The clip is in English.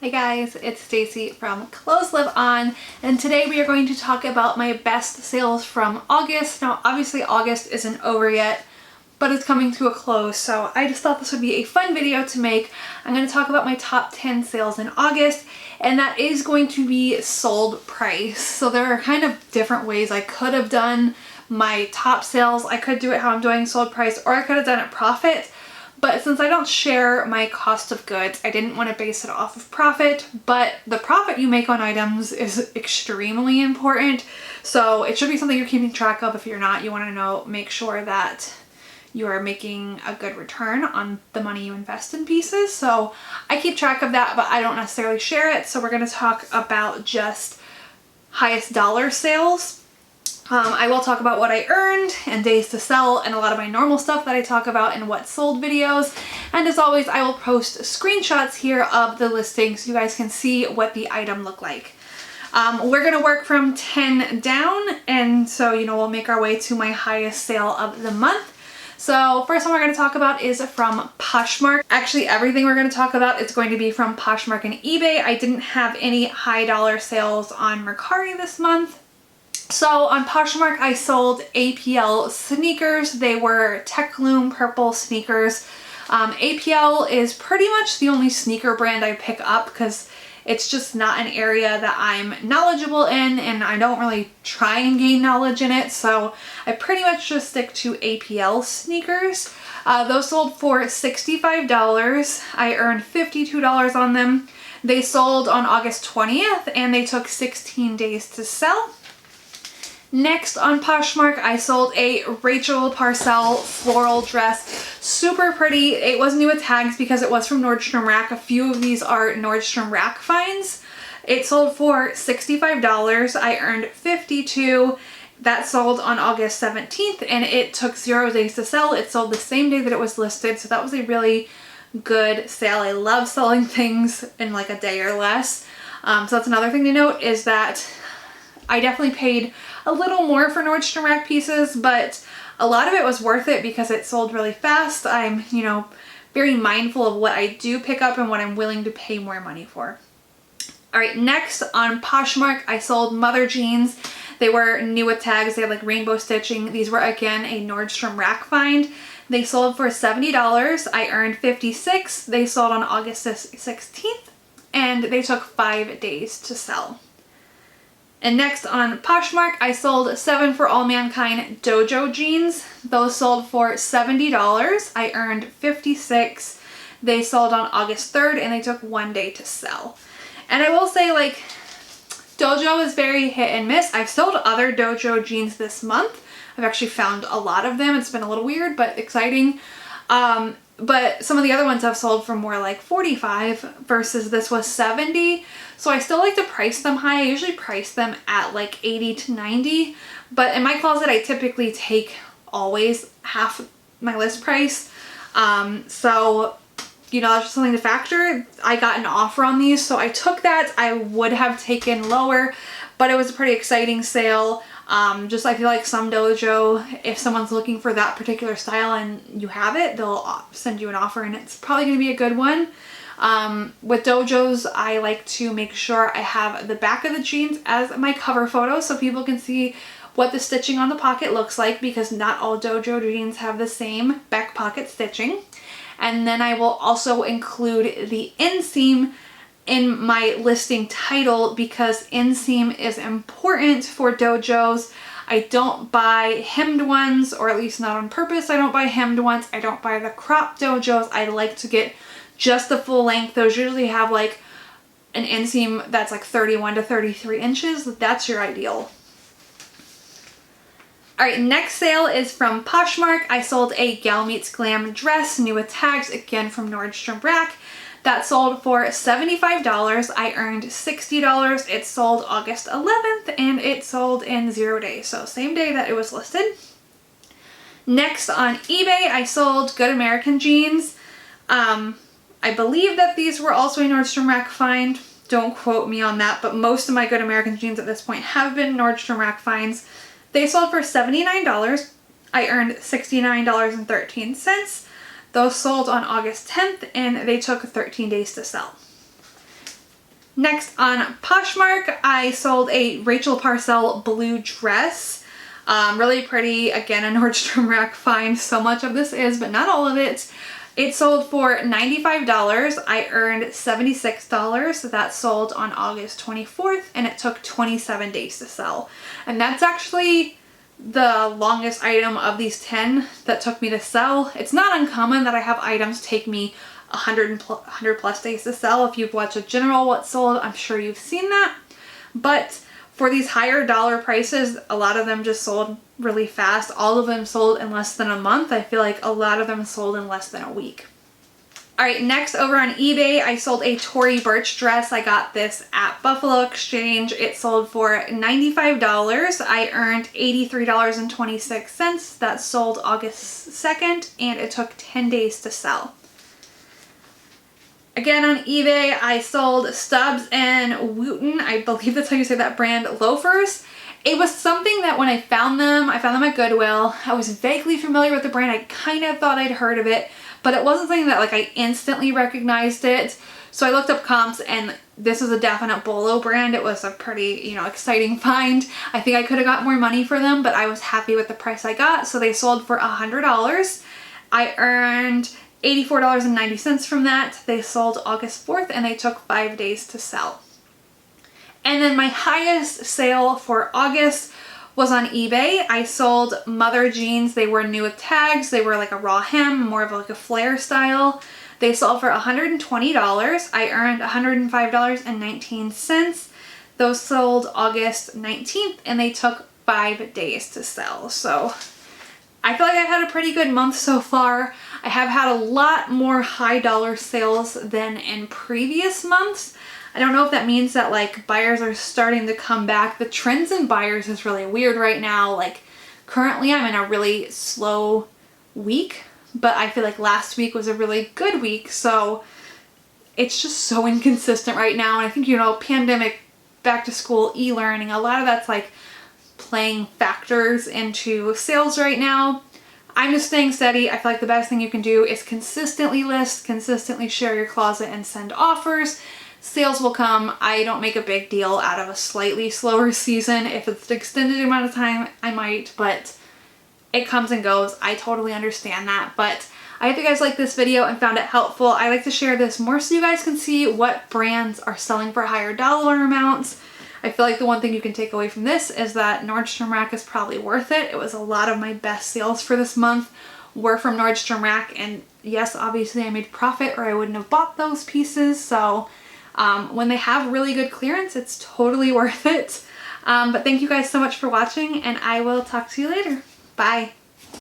Hey guys, it's Stacy from Clothes Live On, and today we are going to talk about my best sales from August. Now obviously August isn't over yet, but it's coming to a close, so I just thought this would be a fun video to make. I'm going to talk about my top 10 sales in August, and that is going to be sold price. So there are kind of different ways I could have done my top sales. I could do it how I'm doing sold price, or I could have done it profit. But since I don't share my cost of goods, I didn't want to base it off of profit, but the profit you make on items is extremely important. So it should be something you're keeping track of. If you're not, you want to make sure that you are making a good return on the money you invest in pieces. So I keep track of that, but I don't necessarily share it. So we're going to talk about just highest dollar sales. I will talk about what I earned and days to sell and a lot of my normal stuff that I talk about in what sold videos. And as always, I will post screenshots here of the listing so you guys can see what the item looked like. We're going to work from 10 down, and so, we'll make our way to my highest sale of the month. So first one we're going to talk about is from Poshmark. Actually, everything we're going to talk about is going to be from Poshmark and eBay. I didn't have any high dollar sales on Mercari this month. So on Poshmark, I sold APL sneakers. They were Techloom purple sneakers. APL is pretty much the only sneaker brand I pick up because it's just not an area that I'm knowledgeable in, and I don't really try and gain knowledge in it. So I pretty much just stick to APL sneakers. Those sold for $65. I earned $52 on them. They sold on August 20th and they took 16 days to sell. Next on Poshmark, I sold a Rachel Parcell floral dress. Super pretty. It wasn't new with tags because it was from Nordstrom Rack. A few of these are Nordstrom Rack finds. It sold for $65. I earned $52. That sold on August 17th and it took 0 days to sell. It sold the same day that it was listed, so that was a really good sale. I love selling things in like a day or less. So that's another thing to note, is that I definitely paid a little more for Nordstrom Rack pieces, but a lot of it was worth it because it sold really fast. I'm, very mindful of what I do pick up and what I'm willing to pay more money for. All right, next on Poshmark, I sold mother jeans. They were new with tags. They had like rainbow stitching. These were again a Nordstrom Rack find. They sold for $70. I earned $56. They sold on August 16th and they took 5 days to sell. And next on Poshmark, I sold 7 For All Mankind Dojo jeans. Those sold for $70. I earned $56. They sold on August 3rd and they took 1 day to sell. And I will say, like, Dojo is very hit and miss. I've sold other Dojo jeans this month. I've actually found a lot of them. It's been a little weird but exciting. But some of the other ones I've sold for more like $45 versus this was $70. So I still like to price them high. I usually price them at like $80 to $90. But in my closet, I typically take always half my list price. So, that's just something to factor. I got an offer on these, so I took that. I would have taken lower, but it was a pretty exciting sale. I feel like some dojo, if someone's looking for that particular style and you have it, they'll send you an offer and it's probably going to be a good one. With dojos, I like to make sure I have the back of the jeans as my cover photo so people can see what the stitching on the pocket looks like, because not all dojo jeans have the same back pocket stitching. And then I will also include the inseam in my listing title because inseam is important for dojos. I don't buy hemmed ones, or at least not on purpose. I don't buy hemmed ones. I don't buy the crop dojos. I like to get just the full length. Those usually have like an inseam that's like 31 to 33 inches. That's your ideal. All right, next sale is from Poshmark. I sold a Gal Meets Glam dress, new with tags, again from Nordstrom Rack. That sold for $75. I earned $60. It sold August 11th and it sold in 0 days. So same day that it was listed. Next on eBay, I sold Good American jeans. I believe that these were also a Nordstrom Rack find. Don't quote me on that, but most of my Good American jeans at this point have been Nordstrom Rack finds. They sold for $79. I earned $69.13. Those sold on August 10th and they took 13 days to sell. Next on Poshmark, I sold a Rachel Parcell blue dress. Really pretty. Again, a Nordstrom Rack find. So much of this is, but not all of it. It sold for $95. I earned $76. That sold on August 24th, and it took 27 days to sell. And that's actually the longest item of these 10 that took me to sell. It's not uncommon that I have items take me 100 plus days to sell. If you've watched a general what sold, I'm sure you've seen that. But for these higher dollar prices, a lot of them just sold really fast. All of them sold in less than a month. I feel like a lot of them sold in less than a week. All right, next over on eBay, I sold a Tory Burch dress. I got this at Buffalo Exchange. It sold for $95. I earned $83.26. That sold August 2nd, and it took 10 days to sell. Again, on eBay, I sold Stubbs and Wooten, I believe that's how you say that brand, loafers. It was something that when I found them at Goodwill. I was vaguely familiar with the brand. I kind of thought I'd heard of it, but it wasn't something that like I instantly recognized it. So I looked up comps, and this was a definite Bolo brand. It was a pretty, exciting find. I think I could have got more money for them, but I was happy with the price I got. So they sold for $100. I earned $84.90 from that. They sold August 4th, and they took 5 days to sell. And then my highest sale for August was on eBay. I sold mother jeans. They were new with tags. They were like a raw hem, more of like a flare style. They sold for $120. I earned $105.19. Those sold August 19th, and they took 5 days to sell. So I feel like I've had a pretty good month so far. I have had a lot more high dollar sales than in previous months. I don't know if that means that like buyers are starting to come back. The trends in buyers is really weird right now. Like currently I'm in a really slow week, but I feel like last week was a really good week. So it's just so inconsistent right now. And I think, pandemic, back to school, e-learning, a lot of that's like playing factors into sales right now. I'm just staying steady. I feel like the best thing you can do is consistently list, consistently share your closet, and send offers. Sales will come. I don't make a big deal out of a slightly slower season. If it's an extended amount of time, I might, but it comes and goes. I totally understand that, but I hope you guys liked this video and found it helpful. I like to share this more so you guys can see what brands are selling for higher dollar amounts. I feel like the one thing you can take away from this is that Nordstrom Rack is probably worth it. It was a lot of my best sales for this month were from Nordstrom Rack, and yes, obviously I made profit or I wouldn't have bought those pieces. So when they have really good clearance, it's totally worth it. But thank you guys so much for watching, and I will talk to you later. Bye.